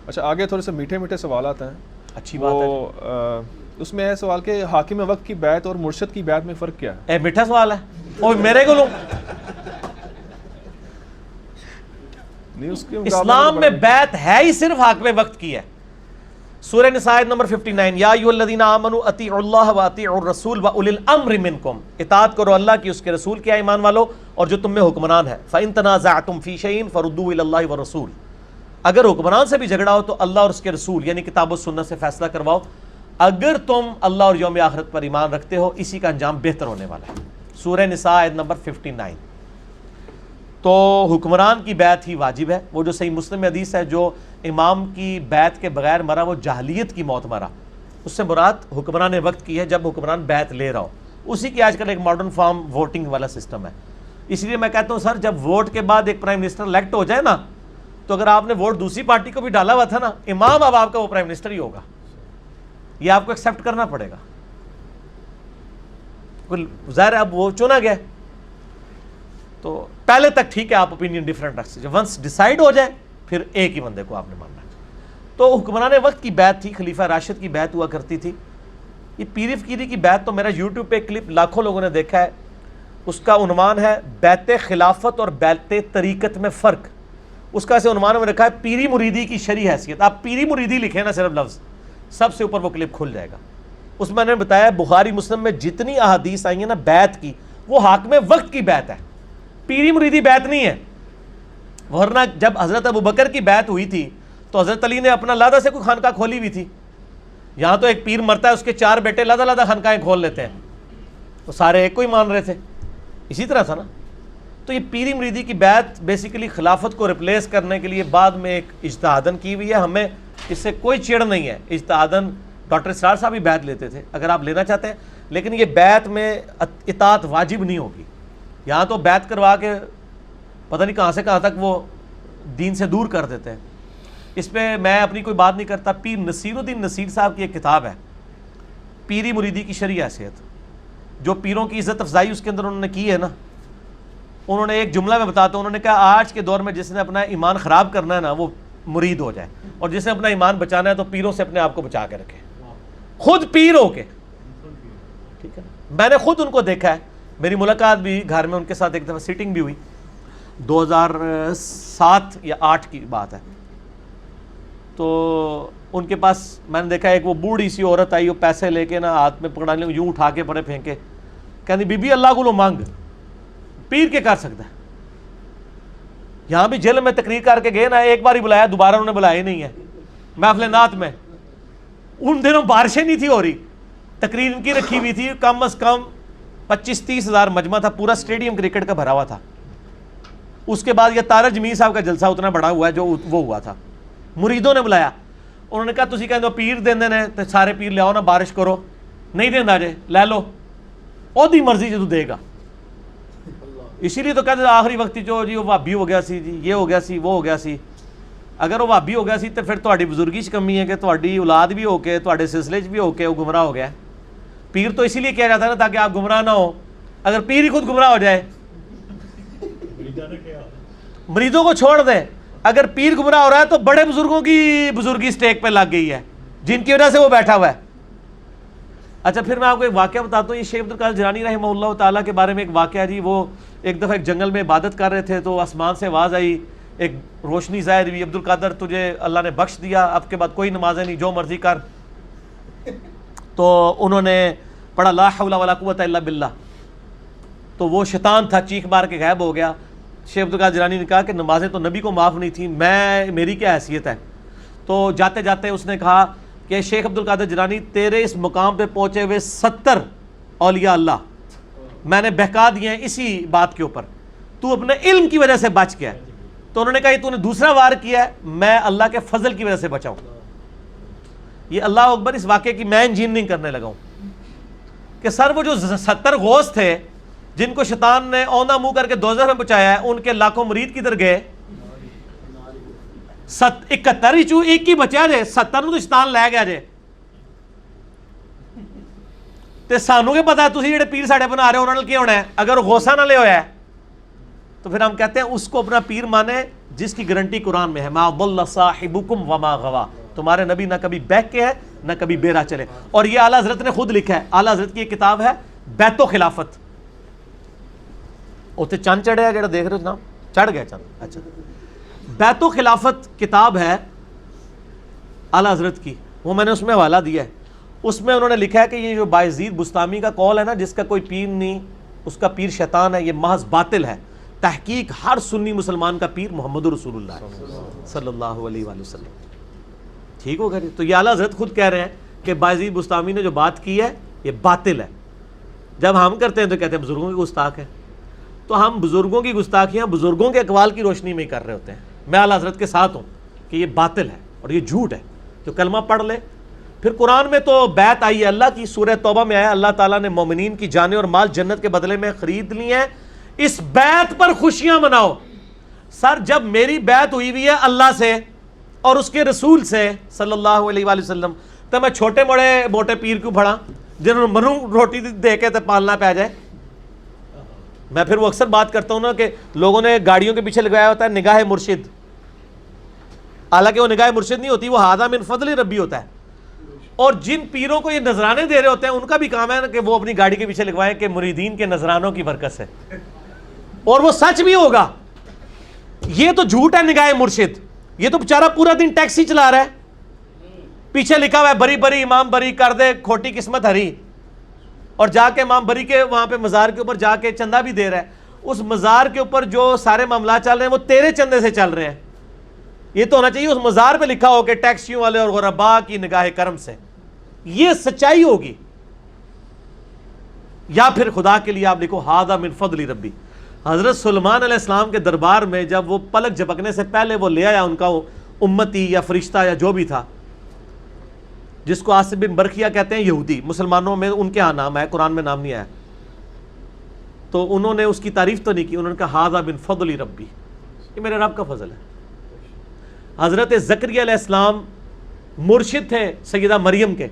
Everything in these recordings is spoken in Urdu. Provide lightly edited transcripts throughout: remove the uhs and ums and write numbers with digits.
اچھا آگے تھوڑے سے میٹھے میٹھے سوالات ہیں. اچھی بات ہے. اس میں ہے سوال کہ حاکم وقت کی بیعت اور مرشد کی بیعت میں فرق کیا ہے؟ میٹھا سوال ہے اور میرے کو لوں. اسلام میں بیعت ہے ہی صرف حاکم وقت کی ہے. سورہ نساء نمبر 59 یا ایھا الذین آمنوا اطیعوا اللہ واطیعوا الرسول واولی الامر منکم. اطاعت کرو اللہ کی، اس کے رسول کی ایمان والو، اور جو تم میں حکمران ہے. فإن تنازعتم فی شیء فردوه الی اللہ والرسول. اگر حکمران سے بھی جھگڑا ہو تو اللہ اور اس کے رسول یعنی کتاب و سنت سے فیصلہ کرواؤ. اگر تم اللہ اور یوم آخرت پر ایمان رکھتے ہو، اسی کا انجام بہتر ہونے والا ہے. سورہ نساء نمبر 59. تو حکمران کی بیعت ہی واجب ہے. وہ جو صحیح مسلم میں حدیث ہے جو امام کی بیعت کے بغیر مرا وہ جاہلیت کی موت مرا، اس سے مراد حکمران وقت کی ہے جب حکمران بیعت لے رہا ہو. اسی کی آج کل ایک ماڈرن فارم ووٹنگ والا سسٹم ہے. اس لیے میں کہتا ہوں سر جب ووٹ کے بعد ایک پرائم منسٹر الیکٹ ہو جائے نا، تو اگر آپ نے ووٹ دوسری پارٹی کو بھی ڈالا ہوا تھا نا، امام اب آپ کا وہ پرائم منسٹر ہی ہوگا. یہ آپ کو ایکسیپٹ کرنا پڑے گا. ظاہر ہے اب وہ چنا گیا تو پہلے تک ٹھیک ہے آپ اوپینین ڈفرینٹ رکھ سکتے، ونس ڈیسائیڈ ہو جائے پھر ایک ہی بندے کو آپ نے ماننا ہے. تو حکمران وقت کی بیعت تھی، خلیفہ راشد کی بیعت ہوا کرتی تھی. یہ پیر فقیری کی بیعت تو میرا یوٹیوب پہ کلپ لاکھوں لوگوں نے دیکھا ہے. اس کا عنوان ہے بیعت خلافت اور بیعت طریقت میں فرق. اس کا ایسے عنوان میں رکھا ہے پیری مریدی کی شرعی حیثیت. آپ پیری مریدی لکھیں نا صرف لفظ، سب سے اوپر وہ کلپ کھل جائے گا. اس میں نے بتایا بخاری مسلم میں جتنی احادیث آئی ہیں نا بیعت کی، وہ حاکم وقت کی بیعت ہے، پیری مریدی بیعت نہیں ہے. ورنہ جب حضرت ابوبکر کی بیعت ہوئی تھی تو حضرت علی نے اپنا لادہ سے کوئی خانقاہ کھولی ہوئی تھی. یہاں تو ایک پیر مرتا ہے اس کے 4 بیٹے لادہ لادہ خانقاہیں کھول لیتے ہیں، تو سارے ایک کو ہی مان رہے تھے. اسی طرح تھا نا. تو یہ پیری مریدی کی بیعت بیسیکلی خلافت کو ریپلیس کرنے کے لیے بعد میں ایک اجتہادن کی ہوئی ہے. ہمیں اس سے کوئی چڑ نہیں ہے. اجتہادن ڈاکٹر اسرار صاحب بھی بیعت لیتے تھے اگر آپ لینا چاہتے ہیں، لیکن یہ بیعت میں اطاعت واجب نہیں ہوگی. یہاں تو بیعت کروا کے پتہ نہیں کہاں سے کہاں تک وہ دین سے دور کر دیتے ہیں. اس پہ میں اپنی کوئی بات نہیں کرتا. پیر نصیر الدین نصیر صاحب کی ایک کتاب ہے پیری مریدی کی شرعی حیثیت. جو پیروں کی عزت افزائی اس کے اندر انہوں نے کی ہے نا، انہوں نے ایک جملہ میں بتاتا ہوں، انہوں نے کہا آج کے دور میں جس نے اپنا ایمان خراب کرنا ہے نا وہ مرید ہو جائے، اور جس نے اپنا ایمان بچانا ہے تو پیروں سے اپنے آپ کو بچا کے رکھے، خود پیر ہو کے. ٹھیک ہے، میں نے خود ان کو دیکھا ہے. میری ملاقات بھی گھر میں ان کے ساتھ ایک دفعہ سیٹنگ بھی ہوئی، 2007 یا 8 کی بات ہے. تو ان کے پاس میں نے دیکھا ایک وہ بوڑھی سی عورت آئی، وہ پیسے لے کے نا ہاتھ میں پکڑا لیں یوں اٹھا کے پڑے پھینکے، کہنی بی بی اللہ کو لو مانگ، پیر کے کر سکتا ہے. یہاں بھی جیل میں تقریر کر کے گئے نا، ایک بار ہی بلایا، دوبارہ انہوں نے بلایا ہی نہیں ہے. محفل نعت میں ان دنوں بارشیں نہیں تھی ہو رہی، تقریر ان کی رکھی ہوئی تھی، کم از کم 25-30 ہزار مجمع تھا، پورا اسٹیڈیم کرکٹ کا بھرا ہوا تھا. اس کے بعد یہ تارا جمیل صاحب کا جلسہ اتنا بڑا ہوا ہے جو وہ ہوا تھا. مریدوں نے بلایا، انہوں نے کہا تسی کہندے ہو پیر دیندے نے تے سارے پیر لے آؤ نا، بارش کرو. نہیں دیندا جے لے لو، اودی مرضی جدوں دے گا. اسی لیے تو کہتے آخری وقت جو جی وہ بھابی ہو گیا سی، جی یہ ہو گیا سی، وہ ہو گیا سی. اگر وہ بھابی ہو گیا سی تو پھر تہاڈی بزرگی چ کمی ہے کہ تہاڈی اولاد بھی ہو کے تہاڈے سلسلے چ بھی ہو کے وہ گمراہ ہو گیا. پیر تو اسی لیے کیا جاتا ہے نا تاکہ آپ گمراہ نہ ہو. اگر پیر ہی خود گمراہ ہو جائے، مریدوں کو چھوڑ دے. اگر پیر گمراہ ہو رہا ہے تو بڑے بزرگوں کی بزرگی سٹیک پہ لگ گئی ہے جن کی وجہ سے وہ بیٹھا ہوا ہے. اچھا پھر میں آپ کو ایک واقعہ بتاتا ہوں. یہ شیخ عبدالقادر جیلانی رحمہ اللہ تعالیٰ کے بارے میں ایک واقعہ جی. وہ ایک دفعہ ایک جنگل میں عبادت کر رہے تھے تو آسمان سے آواز آئی، ایک روشنی ظاہر ہوئی، عبدالقادر تجھے اللہ نے بخش دیا، اب کے بعد کوئی نمازیں نہیں، جو مرضی کر. تو انہوں نے پڑھا لا حول ولا قوت الا باللہ. تو وہ شیطان تھا، چیخ مار کے غائب ہو گیا. شیخ عبدالقادر جیلانی نے کہا کہ نمازیں تو نبی کو معاف نہیں تھیں، میری کیا حیثیت ہے. تو جاتے جاتے اس نے کہا کہ شیخ عبدالقادر جیلانی تیرے اس مقام پہ پہنچے ہوئے 70 اولیاء اللہ میں نے بہکا دیے ہیں اسی بات کے اوپر، تو اپنے علم کی وجہ سے بچ گیا. تو انہوں نے کہا یہ تو نے دوسرا وار کیا ہے، میں اللہ کے فضل کی وجہ سے بچاؤں. یہ اللہ اکبر اس واقعے کی میں انجینئرنگ کرنے لگا ہوں کہ سر وہ جو 70 غوث تھے جن کو شیطان نے اوندا منہ کر کے دوزخ میں پہنچایا ہے، ان کے لاکھوں مرید کدھر گئے؟ 71 چوں ایک ہی بچا جے، 70 تو شیطان لے گیا جے. تے سانو کے پتا ہے تسی جڑے پیر ساڑے بنا رہے ہو انہاں نال کی ہونا ہے. اگر غوثہ نہ لے ہویا ہے تو پھر ہم کہتے ہیں اس کو اپنا پیر مانے جس کی گارنٹی قرآن میں ہے، ما ضل صاحبکم وما غوا، تمہارے نبی نہ کبھی بہک کے ہے نہ کبھی بے راہ چلے. اور یہ اعلیٰ حضرت نے خود لکھا ہے، اعلیٰ حضرت کی ایک کتاب ہے بیت و خلافت. اتنے چند چڑھے جڑا دیکھ رہے ہو جناب، چڑھ گیا چند. اچھا، بیت و خلافت کتاب ہے اعلیٰ حضرت کی، وہ میں نے اس میں حوالہ دیا ہے. اس میں انہوں نے لکھا ہے کہ یہ جو بایزید بستامی کا قول ہے نا، جس کا کوئی پیر نہیں، اس کا پیر شیطان ہے، یہ محض باطل ہے. تحقیق ہر سنی مسلمان کا پیر محمد رسول اللہ صلی اللہ علیہ وآلہ وسلم. ٹھیک ہوگا جی. تو یہ اعلیٰ حضرت خود کہہ رہے ہیں کہ بایزید بستامی نے جو بات کی ہے یہ باطل ہے. جب ہم کرتے ہیں تو کہتے ہیں بزرگوں کی گستاخ ہے. تو ہم بزرگوں کی گستاخیاں بزرگوں کے اقوال کی روشنی میں ہی کر رہے ہوتے ہیں. میں اعلیٰ حضرت کے ساتھ ہوں کہ یہ باطل ہے اور یہ جھوٹ ہے. جو کلمہ پڑھ لے. پھر قرآن میں تو بیعت آئی ہے اللہ کی، سورہ توبہ میں آیا اللہ تعالیٰ نے مومنین کی جانیں اور مال جنت کے بدلے میں خرید لی ہیں، اس بیعت پر خوشیاں مناؤ. سر جب میری بیعت ہوئی ہوئی ہے اللہ سے اور اس کے رسول سے صلی اللہ علیہ وآلہ وسلم، تو میں چھوٹے موٹے پیر کیوں پڑھا جنہوں نے منو روٹی دے کے پالنا پہ جائے. میں پھر وہ اکثر بات کرتا ہوں نا کہ لوگوں نے گاڑیوں کے پیچھے لگایا ہوتا ہے نگاہ مرشد، حالانکہ وہ نگاہ مرشد نہیں ہوتی، وہ ھذا من فضل ربی ہوتا ہے. اور جن پیروں کو یہ نذرانے دے رہے ہوتے ہیں ان کا بھی کام ہے کہ وہ اپنی گاڑی کے پیچھے لگوائیں کہ مریدین کے نذرانوں کی برکت سے، اور وہ سچ بھی ہوگا. یہ تو جھوٹ ہے نگاہ مرشد. یہ تو بیچارہ پورا دن ٹیکسی چلا رہا ہے، پیچھے لکھا ہوا ہے بری بری امام بری کر دے کھوٹی قسمت ہری، اور جا کے امام بری کے وہاں پہ مزار کے اوپر جا کے چندہ بھی دے رہا ہے. اس مزار کے اوپر جو سارے معاملات چل رہے ہیں وہ تیرے چندے سے چل رہے ہیں. یہ تو ہونا چاہیے اس مزار پہ لکھا ہو کہ ٹیکسیوں والے اور غربا کی نگاہ کرم سے. یہ سچائی ہوگی. یا پھر خدا کے لیے آپ لکھو ھذا من فضل ربی. حضرت سلیمان علیہ السلام کے دربار میں جب وہ پلک جھپکنے سے پہلے وہ لے آیا ان کا وہ امتی یا فرشتہ یا جو بھی تھا، جس کو آصف بن برخیہ کہتے ہیں یہودی، مسلمانوں میں ان کے ہاں نام ہے، قرآن میں نام نہیں آیا. تو انہوں نے اس کی تعریف تو نہیں کی، انہوں نے کہا ھذا من فضل ربی، یہ میرے رب کا فضل ہے. حضرت زکریا علیہ السلام مرشد تھے سیدہ مریم کے.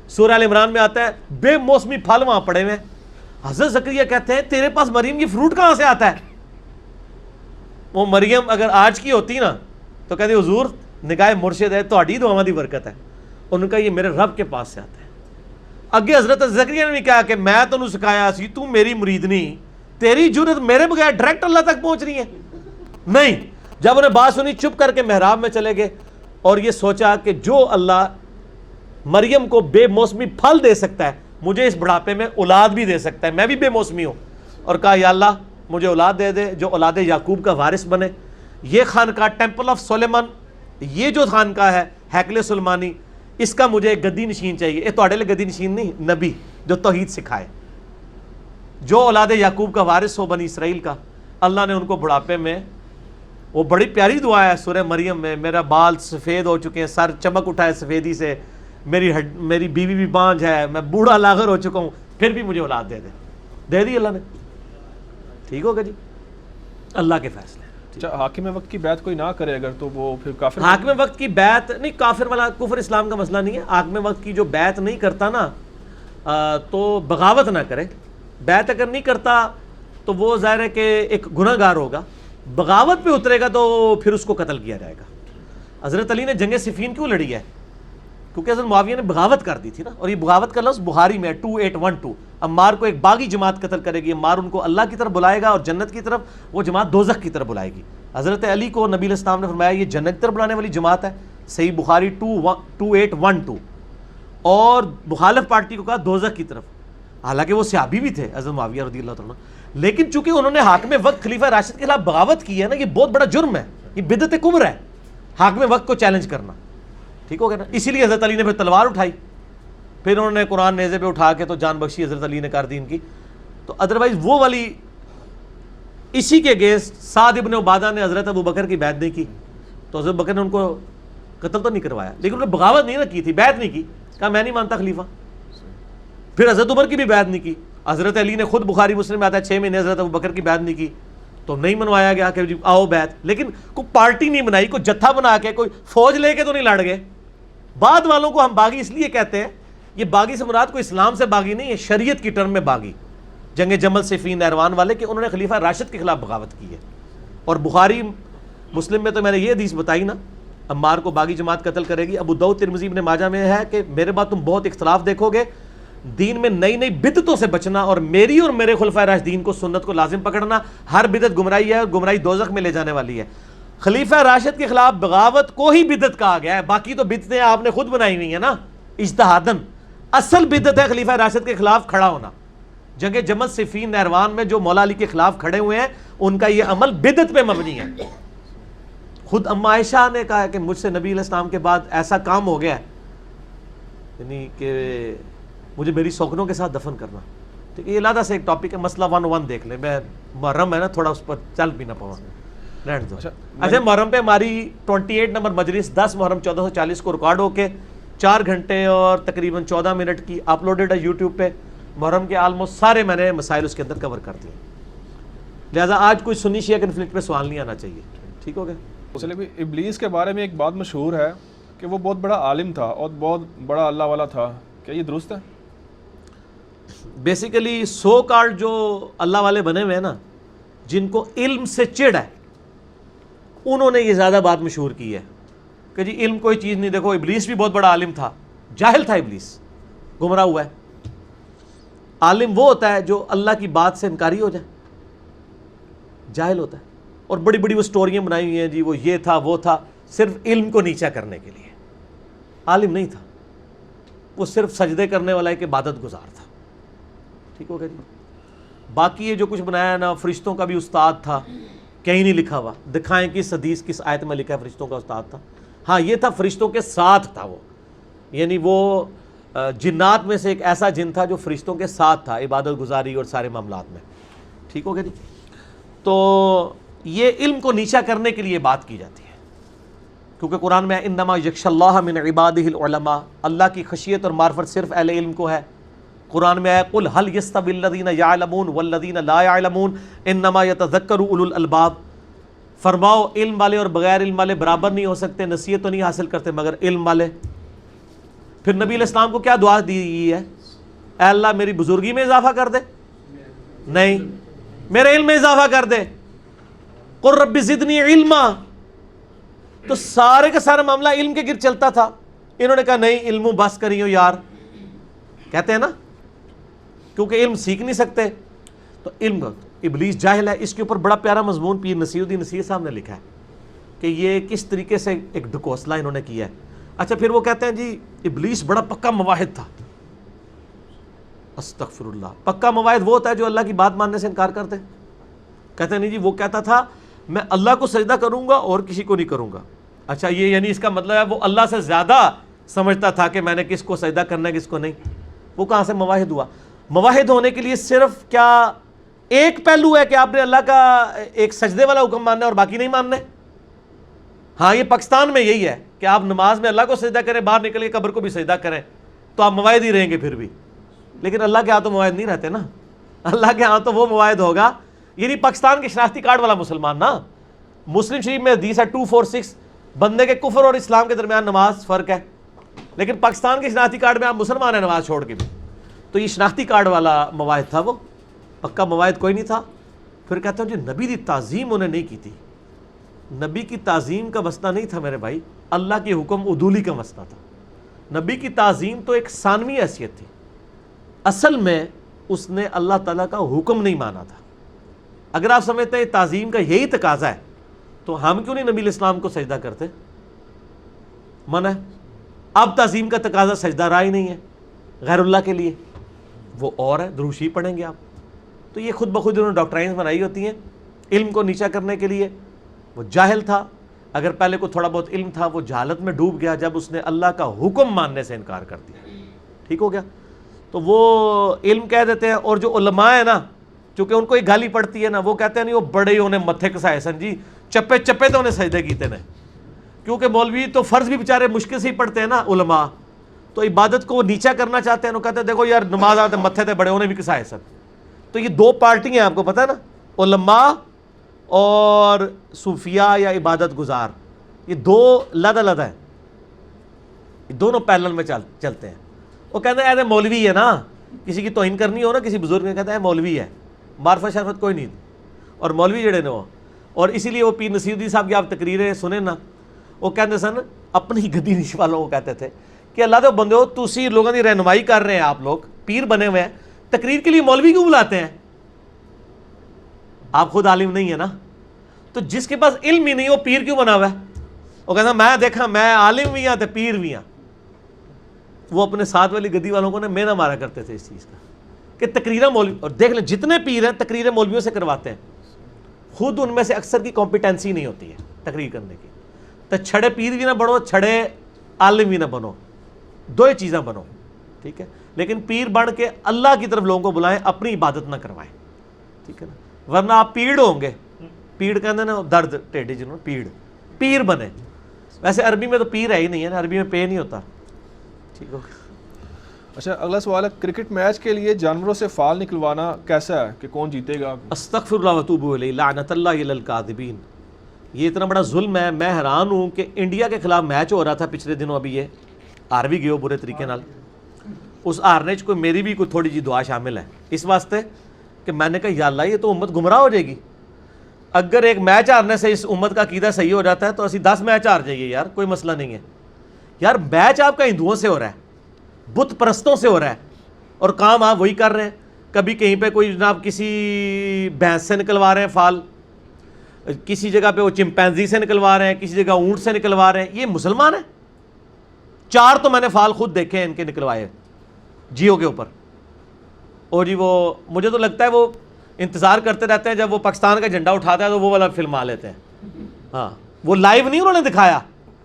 سورہ ال عمران میں آتا ہے بے موسمی پھل وہاں پڑے ہوئے. حضرت زکریا کہتے ہیں تیرے پاس مریم یہ فروٹ کہاں سے آتا ہے؟ وہ مریم اگر آج کی ہوتی نا تو کہتے حضور نگاہ مرشد ہے، تہاڈی دعاواں دی برکت ہے. ان کا یہ میرے رب کے پاس سے آتا ہے. اگے حضرت زکریا نے بھی کہا کہ میں تینوں سکھایا سی، تو میری مرید نہیں، تیری جرت میرے بغیر ڈائریکٹ اللہ تک پہنچ رہی ہے. نہیں. جب انہیں بات سنی چپ کر کے محراب میں چلے گئے اور یہ سوچا کہ جو اللہ مریم کو بے موسمی پھل دے سکتا ہے مجھے اس بڑھاپے میں اولاد بھی دے سکتا ہے، میں بھی بے موسمی ہوں. اور کہا یا اللہ مجھے اولاد دے دے جو اولاد یعقوب کا وارث بنے. یہ خانقاہ ٹیمپل آف سلیمان، یہ جو خانقاہ ہے ہیکل سلمانی، اس کا مجھے ایک گدی نشین چاہیے. یہ تہاڈے لیے گدی نشین نہیں، نبی جو توحید سکھائے، جو اولاد یعقوب کا وارث ہو بنی اسرائیل کا. اللہ نے ان کو بڑھاپے میں، وہ بڑی پیاری دعا ہے سورہ مریم میں، میرا بال سفید ہو چکے ہیں، سر چمک اٹھا ہے سفیدی سے، میری بیوی بھی بانجھ ہے، میں بوڑھا لاغر ہو چکا ہوں، پھر بھی مجھے اولاد دے دی اللہ نے. ٹھیک ہوگا جی، اللہ کے فیصلے. اچھا، حاکم وقت کی بیعت کوئی نہ کرے اگر تو وہ پھر کافر؟ حاکم وقت کی بیعت نہیں، کافر والا کفر اسلام کا مسئلہ نہیں ہے. حاکم وقت کی جو بیعت نہیں کرتا نا تو بغاوت نہ کرے. بیعت اگر نہیں کرتا تو وہ ظاہر ہے کہ ایک گناہ گار ہوگا. بغاوت پہ اترے گا تو پھر اس کو قتل کیا جائے گا. حضرت علی نے جنگ صفین کیوں لڑی ہے؟ کیونکہ حضرت معاویہ نے بغاوت کر دی تھی نا. اور یہ بغاوت کا لفظ بخاری میں 2812. عمار کو ایک باغی جماعت قتل کرے گی، عمار ان کو اللہ کی طرف بلائے گا اور جنت کی طرف، وہ جماعت دوزخ کی طرف بلائے گی. حضرت علی کو نبی علیہ السلام نے فرمایا یہ جنت کی طرف بلانے والی جماعت ہے، صحیح بخاری 2812. اور مخالف پارٹی کو کہا دوزخ کی طرف. حالانکہ وہ صحابی بھی تھے حضرت معاویہ رضی اللہ تعالیٰ، لیکن چونکہ انہوں نے حاکم وقت خلیفہ راشد کے خلاف بغاوت کی ہے نا، یہ بہت بڑا جرم ہے، یہ بدعت کبر ہے حاکم وقت کو چیلنج کرنا. ٹھیک ہو گیا نا. اسی لیے حضرت علی نے پھر تلوار اٹھائی، پھر انہوں نے قرآن نیزے پہ اٹھا کے تو جان بخشی حضرت علی نے کر دی ان کی. تو ادروائز وہ والی اسی کے اگینسٹ سعد ابن عبادہ نے حضرت ابو بکر کی بیعت نہیں کی تو حضرت بکر نے ان کو قتل تو نہیں کروایا، لیکن انہوں نے بغاوت نہیں نہ کی تھی، بیعت نہیں کی، کہا میں نہیں مانتا خلیفہ. پھر حضرت عمر کی بھی بیعت نہیں کی. حضرت علی نے خود بخاری مسلم میں آتا ہے 6 مہینے حضرت ابو بکر کی بیعت نہیں کی تو نہیں منوایا گیا کہ جی آؤ بیعت. لیکن کوئی پارٹی نہیں بنائی، کوئی جتھا بنا کے، کوئی فوج لے کے تو نہیں لڑ گئے. بعد والوں کو ہم باغی اس لیے کہتے ہیں، یہ باغی سے مراد کوئی اسلام سے باغی نہیں ہے، شریعت کی ٹرم میں باغی. جنگ جمل صفین نیروان والے کہ انہوں نے خلیفہ راشد کے خلاف بغاوت کی ہے. اور بخاری مسلم میں تو میں نے یہ حدیث بتائی نا، عمار کو باغی جماعت قتل کرے گی. ابو داؤد ترمذی ابن ماجہ میں ہے کہ میرے بعد تم بہت اختلاف دیکھو گے، دین میں نئی نئی بدعتوں سے بچنا، اور میری اور میرے خلفائے راشدین کو سنت کو لازم پکڑنا. ہر بدعت گمراہی ہے اور گمراہی دوزخ میں لے جانے والی ہے. خلیفہ راشد کے خلاف بغاوت کو ہی بدعت کہا گیا ہے، باقی تو بدعتیں آپ نے خود بنائی ہوئی ہیں نا اجتہادن. اصل بدعت ہے خلیفہ راشد کے خلاف کھڑا ہونا. جنگ جمل صفین نہروان میں جو مولا علی کے خلاف کھڑے ہوئے ہیں ان کا یہ عمل بدعت پہ مبنی ہے. خود اما عائشہ نے کہا ہے کہ مجھ سے نبی علیہ السلام کے بعد ایسا کام ہو گیا ہے، یعنی کہ مجھے میری سوکنوں کے ساتھ دفن کرنا. ٹھیک ہے، یہ علیحدہ سے ایک ٹاپک ہے، مسئلہ 1 دیکھ لیں. میں محرم ہے نا تھوڑا اس پر چل بھی نہ پاؤں، رہنے دو. اچھا، محرم پہ ہماری 28 نمبر مجلس 10 محرم 1440 کو ریکارڈ ہو کے 4 گھنٹے اور تقریباً 14 منٹ کی اپلوڈڈ ہے یوٹیوب پہ. محرم کے آلموسٹ سارے میں نے مسائل اس کے اندر کور کر دیے، لہٰذا آج کوئی سنی شیعہ کنفلکٹ پہ سوال نہیں آنا چاہیے. ٹھیک ہو گیا. چلے بھی ابلیس کے بارے میں ایک بات مشہور ہے کہ وہ بہت بڑا عالم تھا اور بہت بڑا اللہ والا تھا، کیا یہ درست ہے؟ بیسیکلی سو کارڈ جو اللہ والے بنے ہوئے ہیں نا، جن کو علم سے چڑ ہے، انہوں نے یہ زیادہ بات مشہور کی ہے کہ جی علم کوئی چیز نہیں. دیکھو ابلیس بھی بہت بڑا عالم تھا، جاہل تھا ابلیس، گمراہ ہوا ہے. عالم وہ ہوتا ہے جو اللہ کی بات سے انکاری ہو جائے، جاہل ہوتا ہے. اور بڑی بڑی وہ سٹوریاں بنائی ہوئی ہیں جی وہ یہ تھا وہ تھا، صرف علم کو نیچا کرنے کے لیے. عالم نہیں تھا وہ، صرف سجدے کرنے والا ایک عبادت گزار تھا. ٹھیک ہو گیا جی. باقی یہ جو کچھ بنایا نا، فرشتوں کا بھی استاد تھا، کہیں نہیں لکھا ہوا. دکھائیں کس حدیث کس آیت میں لکھا ہے فرشتوں کا استاد تھا؟ ہاں یہ تھا فرشتوں کے ساتھ تھا وہ، یعنی وہ جنات میں سے ایک ایسا جن تھا جو فرشتوں کے ساتھ تھا عبادت گزاری اور سارے معاملات میں. ٹھیک ہو گیا جی. تو یہ علم کو نیچا کرنے کے لیے بات کی جاتی ہے، کیونکہ قرآن میں انما یخشی اللہ من عبادہ العلماء، اللہ کی خشیت اور معرفت صرف اہل علم کو ہے. قرآن میں ہے قل هل يستوي الذين يعلمون والذين لا يعلمون انما يتذكر اولو الالباب. فرماؤ علم والے اور بغیر علم والے برابر نہیں ہو سکتے، نصیحت تو نہیں حاصل کرتے مگر علم والے. پھر نبی علیہ السلام کو کیا دعا دی گئی ہے؟ اے اللہ میری بزرگی میں اضافہ کر دے، نہیں میرے علم میں اضافہ کر دے. قل رب زدنی علما. تو سارے کا سارا معاملہ علم کے گرد چلتا تھا. انہوں نے کہا نہیں علم بس کریو یار، کہتے ہیں نا، کیونکہ علم سیکھ نہیں سکتے. تو علم ابلیس جاہل ہے. اس کے اوپر بڑا پیارا مضمون پیر نصیر الدین نصیر صاحب نے لکھا ہے کہ یہ کس طریقے سے ایک ڈھکوسلا انہوں نے کیا ہے. اچھا پھر وہ کہتے ہیں جی ابلیس بڑا پکا مواحد تھا. استغفر اللہ. پکا مواحد وہ ہوتا ہے جو اللہ کی بات ماننے سے انکار کرتے. کہتے ہیں نہیں جی وہ کہتا تھا میں اللہ کو سجدہ کروں گا اور کسی کو نہیں کروں گا. اچھا یہ یعنی اس کا مطلب ہے وہ اللہ سے زیادہ سمجھتا تھا کہ میں نے کس کو سجدہ کرنا ہے کس کو نہیں. وہ کہاں سے مواحد ہوا؟ مواحد ہونے کے لیے صرف کیا ایک پہلو ہے کہ آپ نے اللہ کا ایک سجدے والا حکم ماننا ہے اور باقی نہیں ماننا ہے؟ ہاں یہ پاکستان میں یہی ہے کہ آپ نماز میں اللہ کو سجدہ کریں، باہر نکل کے قبر کو بھی سجدہ کریں تو آپ مواحد ہی رہیں گے پھر بھی. لیکن اللہ کے ہاں تو مواحد نہیں رہتے نا. اللہ کے ہاں تو وہ مواحد ہوگا، یعنی پاکستان کے شناختی کارڈ والا مسلمان نا. مسلم شریف میں حدیث ہے 246 بندے کے کفر اور اسلام کے درمیان نماز فرق ہے، لیکن پاکستان کے شناختی کارڈ میں آپ مسلمان ہیں نماز چھوڑ کے بھی. تو یہ شناختی کارڈ والا مواحد تھا، وہ پکا مواحد کوئی نہیں تھا. پھر کہتا ہوں جی نبی کی تعظیم انہیں نہیں کی تھی. نبی کی تعظیم کا مسئلہ نہیں تھا میرے بھائی، اللہ کے حکم عدولی کا مسئلہ تھا. نبی کی تعظیم تو ایک ثانوی حیثیت تھی، اصل میں اس نے اللہ تعالیٰ کا حکم نہیں مانا تھا. اگر آپ سمجھتے ہیں تعظیم کا یہی تقاضا ہے تو ہم کیوں نہیں نبی علیہ السلام کو سجدہ کرتے؟ منع ہے. اب تعظیم کا تقاضا سجدہ رہا ہی نہیں ہے غیر اللہ کے لیے، وہ اور ہے دروشی پڑھیں گے آپ. تو یہ خود بخود انہوں نے ڈاکٹرائنز بنائی ہوتی ہیں علم کو نیچا کرنے کے لیے. وہ جاہل تھا، اگر پہلے کو تھوڑا بہت علم تھا وہ جہالت میں ڈوب گیا جب اس نے اللہ کا حکم ماننے سے انکار کر دیا. ٹھیک ہو گیا. تو وہ علم کہہ دیتے ہیں، اور جو علماء ہیں نا چونکہ ان کو ایک گالی پڑتی ہے نا، وہ کہتے ہیں نہیں وہ بڑے ہی انہیں متھے کسائے سن جی، چپے چپے تو انہیں سجدے کیتے ہیں. کیونکہ مولوی تو فرض بھی بیچارے مشکل سے ہی پڑھتے ہیں نا، علماء تو عبادت کو وہ نیچا کرنا چاہتے ہیں. وہ کہتے ہیں دیکھو یار نماز آتے متھے تے بڑے انہیں بھی کسائے سن. تو یہ دو پارٹی ہیں آپ کو پتہ ہے نا، علماء اور صوفیاء یا عبادت گزار، یہ دو لدا لدا ہیں، یہ دونوں پیرلل میں چلتے ہیں. وہ کہتے ہیں ایسے مولوی ہے نا، کسی کی توہین کرنی ہو نا کسی بزرگ نے، کہتا ہے مولوی ہے، معرفت شرفت کوئی نہیں. اور مولوی جڑے نے اور اسی لیے وہ پیر نصیر الدین صاحب کی آپ تقریریں سنیں نا, وہ کہتے سن اپنی گدی نش والوں کو کہتے تھے کہ اللہ دے بندے ہو تسی لوگوں کی رہنمائی کر رہے ہیں, آپ لوگ پیر بنے ہوئے ہیں, تقریر کے لیے مولوی کیوں بلاتے ہیں؟ آپ خود عالم نہیں ہے نا, تو جس کے پاس علم ہی نہیں وہ پیر کیوں بنا ہوا ہے؟ وہ کہتا میں دیکھا میں عالم بھی ہوں تو پیر بھی ہوں. وہ اپنے ساتھ والی گدی والوں کو مینا مارا کرتے تھے اس چیز کا کہ تقریریں مولوی, اور دیکھ لیں جتنے پیر ہیں تقریریں مولویوں سے کرواتے ہیں, خود ان میں سے اکثر کی کمپیٹنسی نہیں ہوتی ہے تقریر کرنے کی. تو چھڑے پیر بھی نہ بنو, چھڑے عالم بھی نہ بنو, دو ہی چیزیں بنو, ٹھیک ہے, لیکن پیر بن کے اللہ کی طرف لوگوں کو بلائیں, اپنی عبادت نہ کروائیں, ٹھیک ہے نا, ورنہ آپ پیڑ ہوں گے. پیڑ کہتے ہیں نا درد ٹیڈی جنہوں, پیر بنے. ویسے عربی میں تو پیر ہے ہی نہیں ہے نا, عربی میں پے نہیں ہوتا, ٹھیک ہو. اچھا اگلا سوال ہے, کرکٹ میچ کے لیے جانوروں سے فال نکلوانا کیسا ہے کہ کون جیتے گا؟ استغفر اللہ واتوب الیہ لعنت اللہ علی الکاذبین. یہ اتنا بڑا ظلم ہے, میں حیران ہوں کہ انڈیا کے خلاف میچ ہو رہا تھا پچھلے دنوں, ابھی یہ ہار بھی گئے برے طریقے نال. اس ہارنے چ کوئی میری بھی کوئی تھوڑی جی دعا شامل ہے اس واسطے کہ میں نے کہا یا اللہ یہ تو امت گمراہ ہو جائے گی. اگر ایک میچ ہارنے سے اس امت کا عقیدہ صحیح ہو جاتا ہے تو اسی 10 میچ ہار جائیے یار, کوئی مسئلہ نہیں ہے یار. میچ آپ کا ہندوؤں سے ہو رہا ہے, بت پرستوں سے ہو رہا ہے, اور کام آپ وہی کر رہے ہیں. کبھی کہیں پہ کوئی جناب کسی بھینس سے نکلوا رہے ہیں فال, کسی جگہ پہ وہ چمپینزی سے نکلوا رہے ہیں, کسی جگہ اونٹ سے نکلوا رہے ہیں. یہ مسلمان ہیں؟ 4 تو میں نے فال خود دیکھے ہیں ان کے نکلوائے جیو کے اوپر. اور جی وہ مجھے تو لگتا ہے وہ انتظار کرتے رہتے ہیں جب وہ پاکستان کا جھنڈا اٹھاتا ہے تو وہ والا فلم آ لیتے ہیں. ہاں وہ لائیو نہیں انہوں نے دکھایا,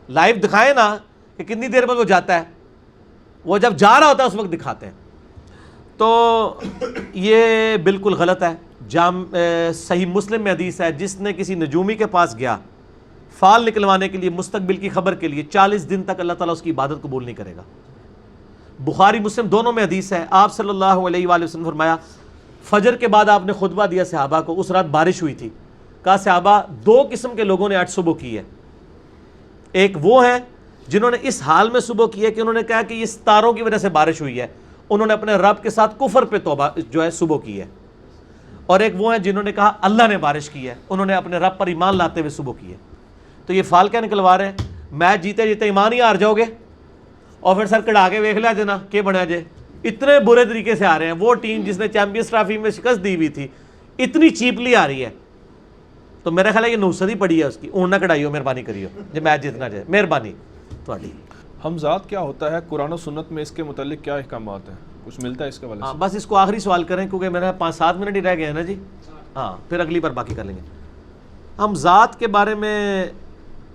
لائیو دکھائے نا کہ کتنی دیر بعد وہ جاتا ہے, وہ جب جا رہا ہوتا ہے اس وقت دکھاتے ہیں. تو یہ بالکل غلط ہے. صحیح مسلم میں حدیث ہے, جس نے کسی نجومی کے پاس گیا فال نکلوانے کے لیے مستقبل کی خبر کے لیے 40 دن تک اللہ تعالیٰ اس کی عبادت قبول نہیں کرے گا. بخاری مسلم دونوں میں حدیث ہے. آپ صلی اللہ علیہ وآلہ وسلم فرمایا فجر کے بعد آپ نے خطبہ دیا صحابہ کو, اس رات بارش ہوئی تھی, کہا صحابہ 2 قسم کے لوگوں نے آج صبح کی ہے. ایک وہ ہیں جنہوں نے اس حال میں صبح کی ہے کہ انہوں نے کہا کہ یہ ستاروں کی وجہ سے بارش ہوئی ہے, انہوں نے اپنے رب کے ساتھ کفر پہ توبہ جو ہے صبح کی ہے. اور ایک وہ ہیں جنہوں نے کہا اللہ نے بارش کی ہے, انہوں نے اپنے رب پر ایمان لاتے ہوئے صبح کی ہے. تو یہ فال کیا نکلوا رہے ہیں؟ میچ جیتے جیتے ایمان ہی ہار جاؤ گے اور پھر سر کڑا کے ویکھ لیا جنا کہ بنیا جے. اتنے برے طریقے سے آ رہے ہیں. وہ ٹیم جس نے چیمپئنز ٹرافی میں شکست دی ہوئی تھی اتنی چیپلی آ رہی ہے. تو میرا خیال ہے یہ نوسط ہی پڑی ہے اس کی, اون نہ کڑائی ہو, مہربانی کریو جو میچ جیتنا چاہے, مہربانی تھوڑی. حمزات کیا ہوتا ہے, قرآن و سنت میں اس کے متعلق کیا احکامات ہیں, کچھ ملتا ہے اس کے والے سے؟ بس اس کو آخری سوال کریں کیونکہ میرا 5-7 منٹ ہی رہ گئے ہیں نا جی. ہاں پھر اگلی بار باقی کر لیں گے. حمزات کے بارے میں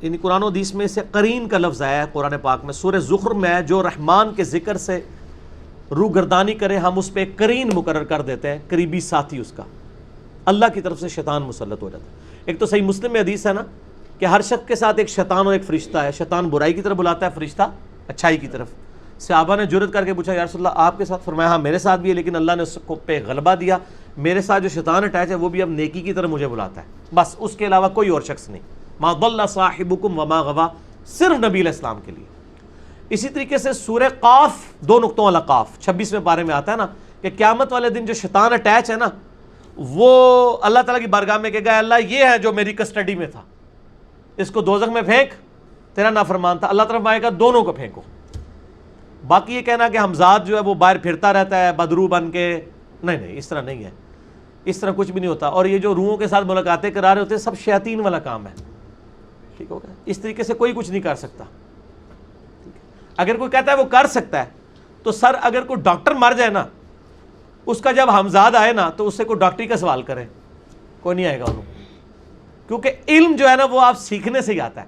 یعنی قرآن و حدیث میں سے قرین کا لفظ آیا ہے قرآن پاک میں. سورہ زخرف میں جو رحمان کے ذکر سے روگردانی کرے ہم اس پہ ایک قرین مقرر کر دیتے ہیں, قریبی ساتھی اس کا. اللہ کی طرف سے شیطان مسلط ہو جاتا ہے. ایک تو صحیح مسلم میں حدیث ہے نا کہ ہر شخص کے ساتھ ایک شیطان اور ایک فرشتہ ہے. شیطان برائی کی طرف بلاتا ہے, فرشتہ اچھائی کی طرف. صحابہ نے جرت کر کے پوچھا یا رسول اللہ آپ کے ساتھ؟ فرمایا ہاں میرے ساتھ بھی ہے, لیکن اللہ نے اس کو پہ غلبہ دیا. میرے ساتھ جو شیطان اٹیچ ہے وہ بھی اب نیکی کی طرف مجھے بلاتا ہے, بس اس کے علاوہ کوئی اور شخص نہیں. ما ضل صاحبکم وما غوا, صرف نبی علیہ السلام کے لیے. اسی طریقے سے سورہ قاف 2 نقطوں والا قاف 26ویں پارے میں آتا ہے نا کہ قیامت والے دن جو شیطان اٹیچ ہے نا وہ اللہ تعالیٰ کی بارگاہ میں کہے گا اللہ یہ ہے جو میری کسٹڈی میں تھا, اس کو دوزخ میں پھینک, تیرا نافرمان تھا. اللہ طرف آئے گا دونوں کو پھینکو. باقی یہ کہنا کہ حمزات جو ہے وہ باہر پھرتا رہتا ہے بدرو بن کے, نہیں اس طرح نہیں ہے, اس طرح کچھ بھی نہیں ہوتا. اور یہ جو روحوں کے ساتھ ملاقاتیں کرا رہے ہوتے ہیں سب شیاطین والا کام ہے, ٹھیک ہو گیا. اس طریقے سے کوئی کچھ نہیں کر سکتا. اگر کوئی کہتا ہے وہ کر سکتا ہے تو سر اگر کوئی ڈاکٹر مر جائے نا اس کا جب حمزاد آئے نا تو اس سے کوئی ڈاکٹری کا سوال کرے, کوئی نہیں آئے گا انہوں, کیونکہ علم جو ہے نا وہ آپ سیکھنے سے ہی آتا ہے.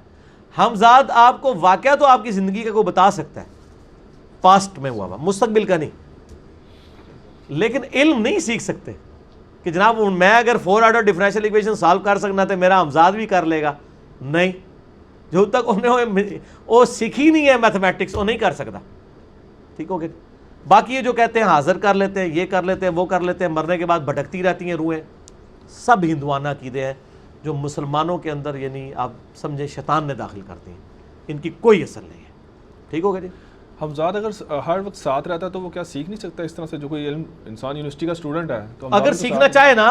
حمزاد آپ کو واقعہ تو آپ کی زندگی کا کوئی بتا سکتا ہے, پاسٹ میں ہوا مستقبل کا نہیں, لیکن علم نہیں سیکھ سکتے کہ جناب میں اگر 4 آرڈر ڈفرینشیل ایکویشن سالو کر سکنا تو میرا حمزاد بھی کر لے گا. نہیں, جو تک انہیں وہ سیکھی نہیں ہے میتھمیٹکس وہ نہیں کر سکتا, ٹھیک ہو گیا. باقی یہ جو کہتے ہیں حاضر کر لیتے ہیں, یہ کر لیتے ہیں, وہ کر لیتے ہیں, مرنے کے بعد بھٹکتی رہتی ہیں روحیں, سب ہندوانہ عقیدے ہیں جو مسلمانوں کے اندر یعنی آپ سمجھیں شیطان نے داخل کر دی ہیں, ان کی کوئی اثر نہیں ہے, ٹھیک ہو گیا جی. حمزاد اگر ہر وقت ساتھ رہتا ہے تو وہ کیا سیکھ نہیں سکتا اس طرح سے؟ جو کوئی علم انسان یونیورسٹی کا اسٹوڈنٹ ہے تو اگر سیکھنا چاہے نا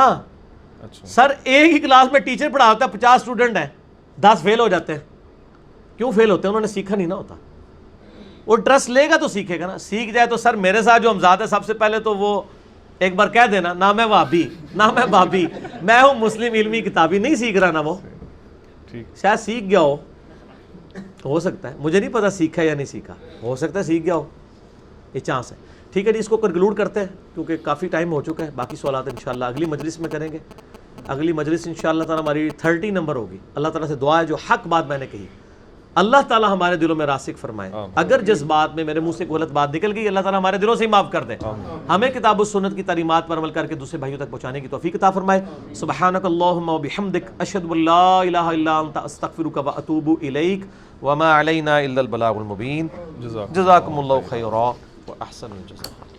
اچھا سر ایک ہی کلاس میں ٹیچر پڑھا ہوتا ہے 50 اسٹوڈنٹ ہیں 10 فیل ہو جاتے ہیں. کیوں فیل ہوتے ہیں؟ انہوں نے سیکھا نہیں نہ ہوتا. وہ ٹرسٹ لے گا تو سیکھے گا نا. سیکھ جائے تو سر میرے ساتھ جو ہمزاد ہے سب سے پہلے تو وہ ایک بار کہہ دینا نہ میں وہابی نہ میں بابی، میں ہوں مسلم علمی کتابی. نہیں سیکھ رہا نا وہ، ٹھیک. شاید سیکھ گیا ہو سکتا ہے، مجھے نہیں پتا سیکھا یا نہیں سیکھا، ہو سکتا ہے سیکھ گیا ہو، یہ چانس ہے. ٹھیک ہے جی، اس کو کنکلوڈ کرتے ہیں کیونکہ کافی ٹائم ہو چکا ہے. باقی سوالات انشاءاللہ اگلی مجلس میں کریں گے. اگلی مجلس انشاءاللہ تعالیٰ ہماری 30 نمبر ہوگی. اللہ تعالیٰ سے دعا ہے جو حق بات میں نے کہی اللہ تعالیٰ ہمارے دلوں میں راسخ فرمائے. اگر جس بات میں میرے منہ سے غلط بات نکل گئی اللہ تعالیٰ ہمارے دلوں سے ہی معاف کر دے. ہمیں کتاب و سنت کی تعلیمات پر عمل کر کے دوسرے بھائیوں تک پہنچانے کی توفیق عطا فرمائے. سبحانک اللہم و بحمدک اشہد ان لا الہ الا انت استغفرک و اتوب الیک وما علینا الا البلاغ المبین. جزاکم اللہ خیرا و احسن الجزاء.